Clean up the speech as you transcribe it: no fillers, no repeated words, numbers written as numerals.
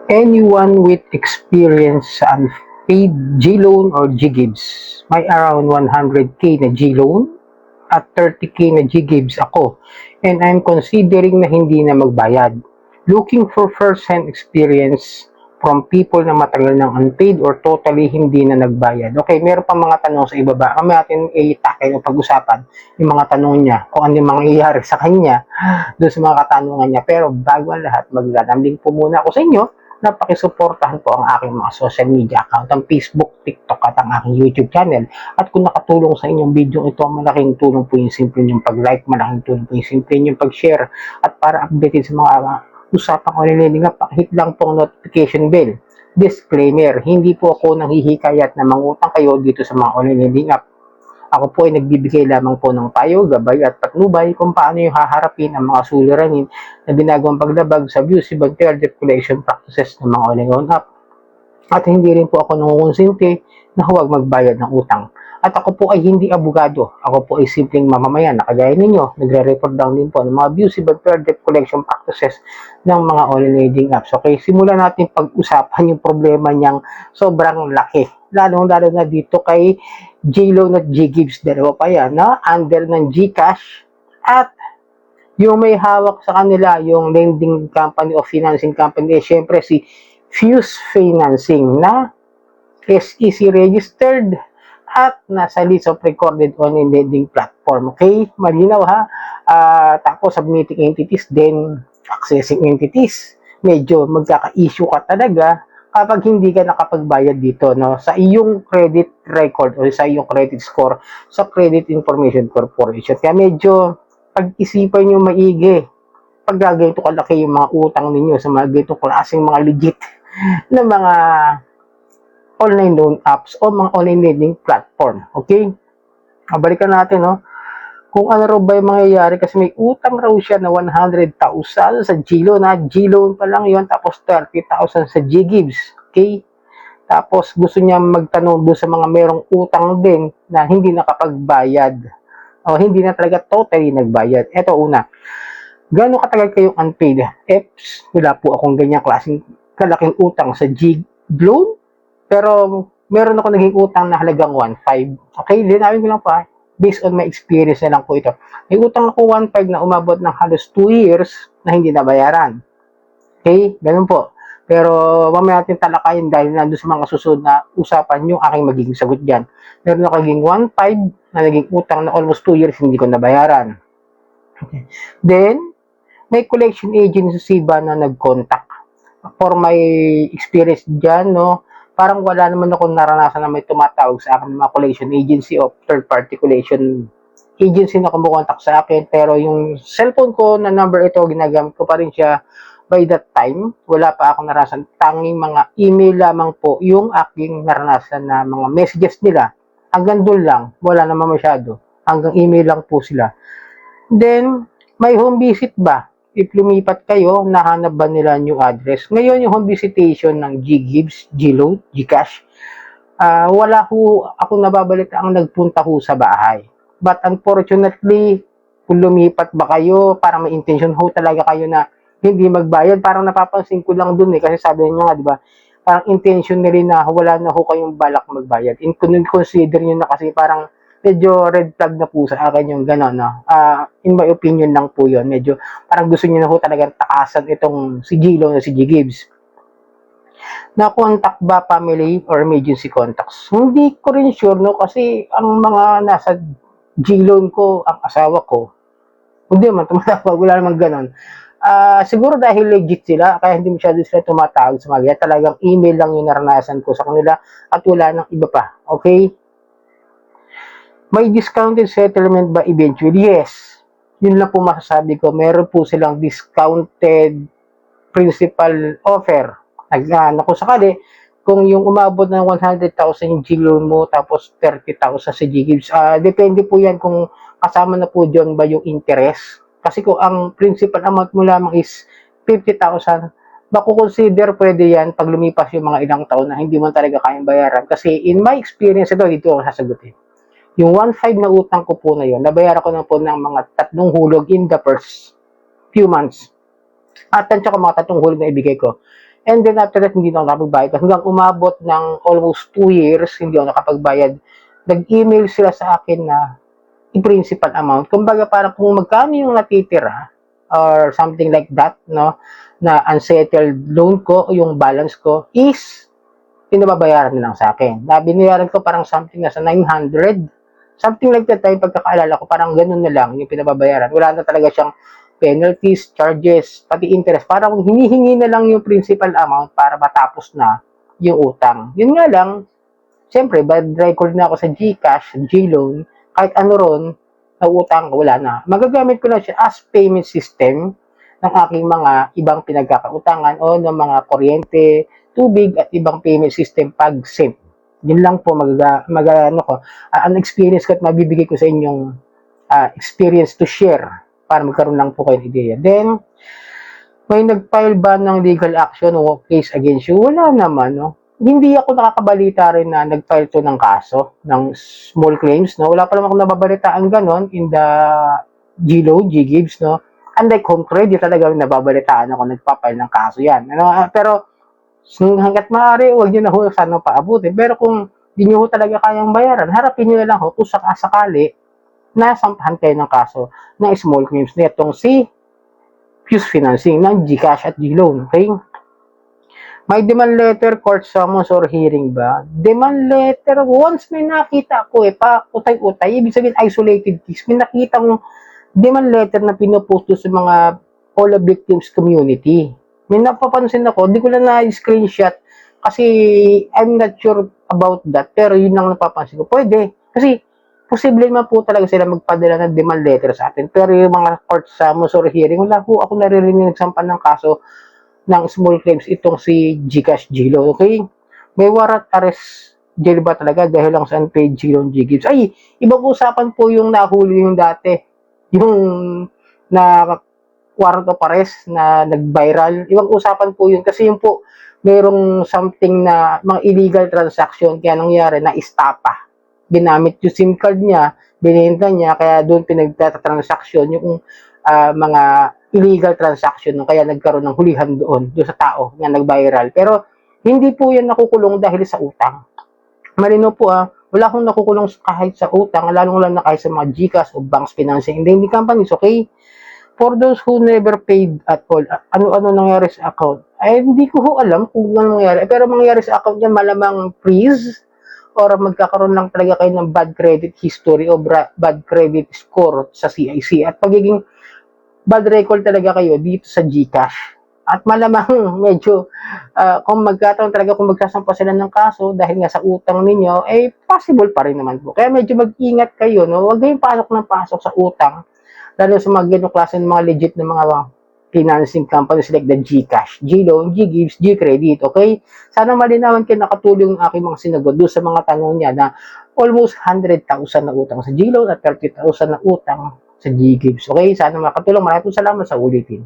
Anyone with experience sa unpaid G-loan or G-gives. May around 100k na G-loan at 30k na G-gives ako, and I'm considering na hindi na magbayad. Looking for first-hand experience from people na matagal ng unpaid or totally hindi na nagbayad. Okay, meron pa mga tanong sa ibaba. Kami natin i-tackle o pag-usapan yung mga tanong niya, kung ano yung mga nangyayari sa kanya doon sa mga katanungan niya. Pero bago ang lahat, maglalambing po muna ako sa inyo na pakisuportahan po ang aking mga social media account, ang Facebook, TikTok at ang aking YouTube channel. At kung nakatulong sa inyong video ito, malaking tulong po yung simple yung pag-like, malaking tulong po yung simple yung pag-share. At para updated sa mga usapang online nga, pakihit lang po ang notification bell. Disclaimer, hindi po ako nanghihikayat na mangutang kayo dito sa mga online lending app. Ako po ay nagbibigay lamang po ng payo, gabay at patnubay kung paano yung haharapin ang mga suliranin na ginagawang paglabag sa abusive and fair debt collection practices ng mga online app. At hindi rin po ako nangungonsinti na huwag magbayad ng utang. At ako po ay hindi abogado. Ako po ay simpleng mamamayan na kagaya ninyo. Nagre-report down din po ng mga abusive and fair debt collection practices ng mga online lending apps. Okay, simulan natin pag-usapan yung problema niyang sobrang laki. Lalo na dito kay J-Loan at G-Gives. Dalawa pa yan, no? Under ng GCash at yung may hawak sa kanila, yung lending company o financing company, syempre si Fuse Financing na SEC registered at nasa list of recorded online lending platform. Okay? Malinaw ha? Tapos submitting entities, then accessing entities. Medyo magkaka-issue ka talaga kapag hindi ka nakapagbayad dito, no, sa iyong credit record o sa iyong credit score sa Credit Information Corporation. Kaya medyo pag-isipan nyo maigi pag ganito kalaki yung mga utang ninyo sa mga ganito klaseng mga legit na mga online loan apps o mga online lending platform. Okay? Balikan natin, no? Kung ano raw ba yung mangyayari kasi may utang raw siya na 100,000 sa G-loan, na G-loan pa lang yon, tapos 30,000 sa G-gives. Okay? Tapos gusto niya magtanong doon sa mga merong utang din na hindi nakapagbayad o hindi na talaga totally nagbayad. Ito una, gaano katagal kayong unpaid? Eps, wala po akong ganyang klaseng kalaking utang sa G-loan, pero meron ako naging utang na halagang 1.5. Okay, linawin ko lang pa. Based on my experience na lang po ito. May utang ako 1.5 na umabot ng halos 2 years na hindi nabayaran. Okay, ganun po. Pero mamaya natin talakayin dahil nandun sa mga susunod na usapan yung aking magiging sagot dyan. Meron ako naging 1.5 na naging utang na almost 2 years hindi ko nabayaran. Okay. Then, may collection agency ba na nag-contact? For my experience dyan, no, parang wala naman ako naranasan na may tumatawag sa akin mga collection agency o third-party collection agency na kumukontak sa akin. Pero yung cellphone ko na number ito, ginagamit ko pa rin siya by that time. Wala pa akong naranasan. Tanging mga email lamang po yung aking naranasan na mga messages nila. Hanggang doon lang. Wala naman masyado. Hanggang email lang po sila. Then, may home visit ba? If lumipat kayo, nahanap ba nila new address? Ngayon, yung home visitation ng G-Gives, G-Loan, GCash, wala ho ako nababalita ang nagpunta ho sa bahay. But unfortunately, kung lumipat ba kayo, parang may intention ho talaga kayo na hindi magbayad. Parang napapansin ko lang dun kasi sabi niya nga, di ba, parang intention nila na wala na ho kayong balak magbayad. Consider nyo na kasi parang medyo red flag na po sa akin yung gano'n, no? In my opinion lang po yun. Medyo parang gusto niyo na po talagang takasan itong si G-Loan o si G-Gives. Na-contact ba family or emergency contacts? Hindi ko rin sure, no? Kasi ang mga nasa G-Loan ko, ang asawa ko, hindi man tumatawag, wala namang gano'n. Siguro dahil legit sila, kaya hindi masyado sila tumatawag sa mga talagang email lang yung naranasan ko sa kanila at wala nang iba pa. Okay? May discounted settlement ba eventually? Yes. Yun lang po masasabi ko. Meron po silang discounted principal offer. Kung sakali, kung yung umabot ng 100,000 yung G-loan mo, tapos 30,000 sa G-Gives, depende po yan kung kasama na po dyan ba yung interest. Kasi kung ang principal amount mo lamang is 50,000, makukonsider pwede yan pag lumipas yung mga ilang taon na hindi mo talaga kayang bayaran. Kasi in my experience, dito ako sasagutin. Yung 1.5 na utang ko po na yun, nabayaran ko na po ng mga 3 hulog in the first few months. At tansya ko mga 3 hulog na ibigay ko. And then after that, hindi na ako nakapagbayad. Hanggang umabot ng almost 2 years, hindi ako nakapagbayad. Nag-email sila sa akin na i-principal amount. Kumbaga parang kung magkano yung natitira or something like that, no, na unsettled loan ko, yung balance ko is pinababayaran na lang sa akin. Na binayaran ko parang something na sa 900. Something like that, tayo pagkakaalala ko, parang ganun na lang yung pinababayaran. Wala na talaga siyang penalties, charges, pati interest. Parang hinihingi na lang yung principal amount para matapos na yung utang. Yun nga lang, siyempre, bad record na ako sa GCash, GLoan, kahit ano ron, na utang ko, wala na. Magagamit ko na siya as payment system ng aking mga ibang pinagkakautangan o ng mga kuryente, tubig at ibang payment system pag SIM. Yun lang po ano ko, ang experience ko at mabibigay ko sa inyong experience to share para magkaroon lang po kayo ng idea. Then, may nag-file ba ng legal action o case against you? Wala naman, no? Hindi ako nakakabalita rin na nag-file to ng kaso, ng small claims, no? Wala pa naman akong nababalitaan ganon in the GLoan, GGives, no? Unlike home credit, talaga nababalitaan ako nagpa-file ng kaso yan. Ano? Pero, hanggat maaari, huwag nyo na ho sana paabutin. Pero kung hindi nyo talaga kayang bayaran, harapin nyo na lang ho kung sakasakali na sampahan kayo ng kaso ng small claims na itong si Fuse Financing ng GCash at GLoan. Okay? May demand letter, court summons, or hearing ba? Demand letter, once may nakita ko pa utay-utay, ibig sabihin isolated case, may nakita kong demand letter na pinupost sa mga all victims community. May napapansin ako, di ko lang na-screenshot kasi I'm not sure about that, pero yun lang napapansin ko. Pwede, kasi posible naman po talaga sila magpadala ng demand letter sa atin, pero yung mga court summons or hearing, wala po ako naririnig nagsampan ng kaso ng small claims itong si GCash GLoan. Okay? May warrant arrest jail ba talaga dahil lang sa unpaid GLoan GGives? Ay, ibang usapan po yung nahuli yung dati. Yung na warrant of arrest na nag-viral. Ibang usapan po yun kasi yun po mayroong something na mga illegal transaction kaya nangyari na istapa. Ginamit yung SIM card niya, binenta niya, kaya doon pinagtatransaksyon yung mga illegal transaction, kaya nagkaroon ng hulihan doon sa tao na nag-viral. Pero hindi po yan nakukulong dahil sa utang. Malino po wala akong nakukulong kahit sa utang, lalong-lalo na kahit sa mga GCash o banks financing indemnity companies, okay? For those who never paid at all, ano-ano nangyari sa account? Ay, hindi ko ho alam kung ano nangyari. Pero mangyari sa account niya, malamang freeze or magkakaroon lang talaga kayo ng bad credit history o bad credit score sa CIC. At pagiging bad record talaga kayo dito sa GCash. At malamang medyo kung magkataon talaga kung magsasampa sila ng kaso dahil nga sa utang ninyo, possible pa rin naman po. Kaya medyo mag-ingat kayo, no? Huwag kayong pasok sa utang. Lalo sa mga ganong klase ng mga legit na mga financing companies like the GCash, GLoan, GGives, GCredit, okay? Sana malinawan kayo nakatulong ang aking mga sinagot doon sa mga tanong niya na almost 100,000 na utang sa GLoan at 30,000 na utang sa GGives, okay? Sana makatulong. Maraming salamat sa ulitin.